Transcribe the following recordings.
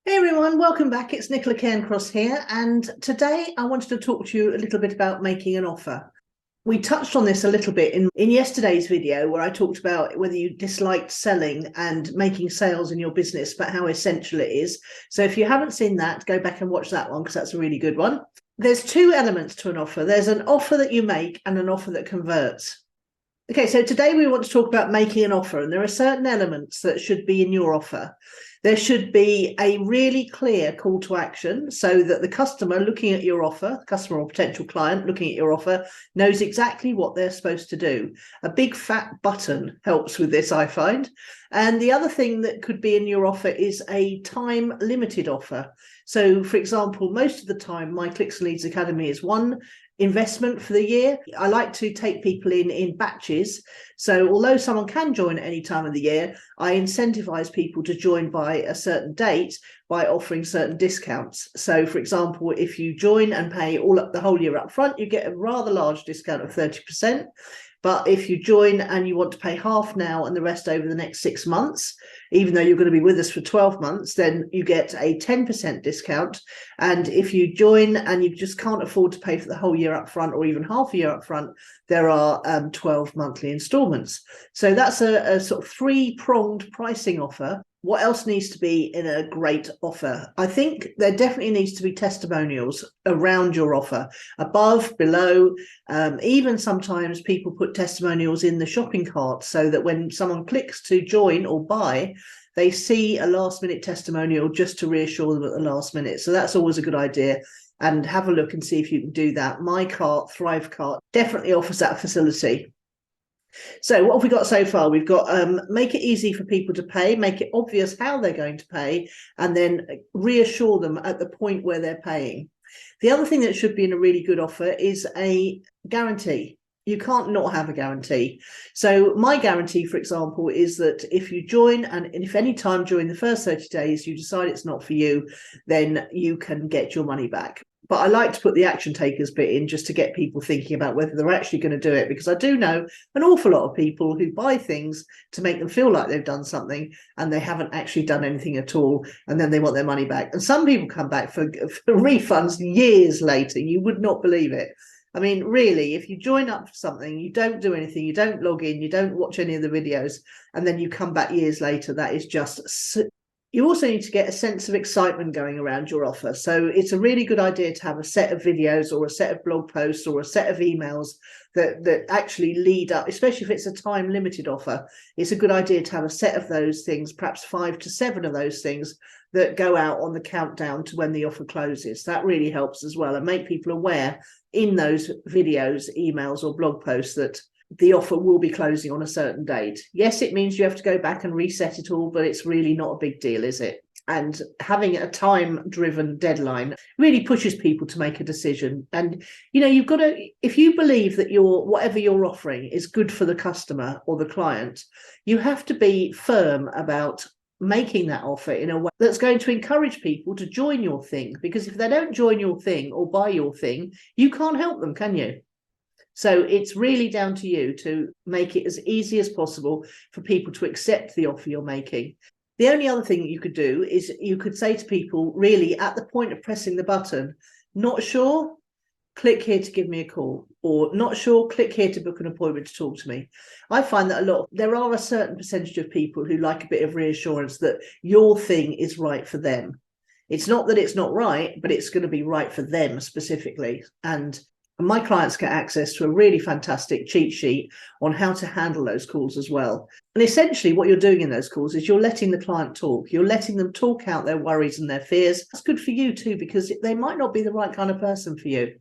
Hey everyone, welcome back. It's Nicola Cairncross here, and today I wanted to talk to you a little bit about making an offer. We touched on this a little bit in yesterday's video where I talked about whether you disliked selling and making sales in your business, but how essential it is. So if you haven't seen that, go back and watch that one because that's a really good one. There's two elements to an offer. There's an offer that you make and an offer that converts. Okay, so today we want to talk about making an offer, and there are certain elements that should be in your offer. There should be a really clear call to action so that the customer looking at your offer, customer or potential client looking at your offer, knows exactly what they're supposed to do. A big fat button helps with this, I find. And the other thing that could be in your offer is a time limited offer. So, for example, most of the time, my Clicks and Leads Academy is one investment for the year. I like to take people in batches. So although someone can join at any time of the year, I incentivize people to join by a certain date by offering certain discounts. So for example, if you join and pay all up the whole year up front, you get a rather large discount of 30%. But if you join and you want to pay half now and the rest over the next 6 months, even though you're going to be with us for 12 months, then you get a 10% discount. And if you join and you just can't afford to pay for the whole year up front or even half a year up front, there are 12 monthly installments. So that's a sort of three-pronged pricing offer. What else needs to be in a great offer? I think there definitely needs to be testimonials around your offer, above, below. Even sometimes people put testimonials in the shopping cart so that when someone clicks to join or buy, they see a last minute testimonial just to reassure them at the last minute. So that's always a good idea. And have a look and see if you can do that. My cart, Thrive Cart, definitely offers that facility. So what have we got so far? We've got make it easy for people to pay, make it obvious how they're going to pay, and then reassure them at the point where they're paying. The other thing that should be in a really good offer is a guarantee. You can't not have a guarantee. So my guarantee, for example, is that if you join and if any time during the first 30 days you decide it's not for you, then you can get your money back. But I like to put the action takers bit in just to get people thinking about whether they're actually going to do it, because I do know an awful lot of people who buy things to make them feel like they've done something and they haven't actually done anything at all, and then they want their money back. And some people come back for refunds years later. You would not believe it. I mean, really, if you join up for something, you don't do anything, you don't log in, you don't watch any of the videos, and then you come back years later, that is just... You also need to get a sense of excitement going around your offer. So it's a really good idea to have a set of videos or a set of blog posts or a set of emails that actually lead up, especially if it's a time limited offer. It's a good idea to have a set of those things, perhaps 5 to 7 of those things that go out on the countdown to when the offer closes. That really helps as well, and make people aware in those videos, emails or blog posts that the offer will be closing on a certain date. Yes, it means you have to go back and reset it all, but it's really not a big deal, is it? And having a time-driven deadline really pushes people to make a decision. And, you know, you've got to, if you believe that whatever you're offering is good for the customer or the client, you have to be firm about making that offer in a way that's going to encourage people to join your thing. Because if they don't join your thing or buy your thing, you can't help them, can you? So it's really down to you to make it as easy as possible for people to accept the offer you're making. The only other thing that you could do is you could say to people, really, at the point of pressing the button, not sure, click here to give me a call, or not sure, click here to book an appointment to talk to me. I find that there are a certain percentage of people who like a bit of reassurance that your thing is right for them. It's not that it's not right, but it's going to be right for them specifically. And my clients get access to a really fantastic cheat sheet on how to handle those calls as well. And essentially what you're doing in those calls is you're letting the client talk. You're letting them talk out their worries and their fears. That's good for you too, because they might not be the right kind of person for you.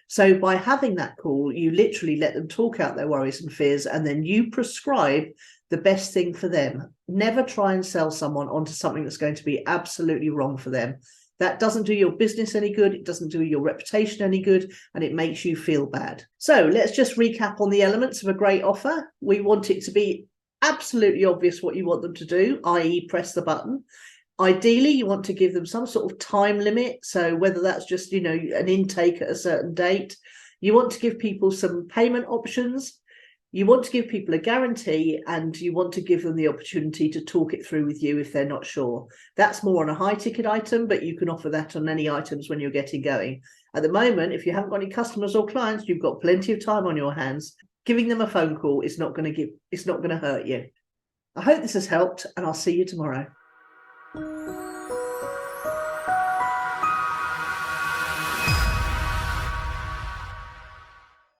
So by having that call, you literally let them talk out their worries and fears, and then you prescribe the best thing for them. Never try and sell someone onto something that's going to be absolutely wrong for them. That doesn't do your business any good, it doesn't do your reputation any good, and it makes you feel bad. So let's just recap on the elements of a great offer. We want it to be absolutely obvious what you want them to do, i.e. press the button. Ideally, you want to give them some sort of time limit. So whether that's just, you know, an intake at a certain date, you want to give people some payment options. You want to give people a guarantee, and you want to give them the opportunity to talk it through with you if they're not sure. That's more on a high ticket item, but you can offer that on any items when you're getting going. At the moment, if you haven't got any customers or clients, you've got plenty of time on your hands. Giving them a phone call is not going to hurt you. I hope this has helped, and I'll see you tomorrow.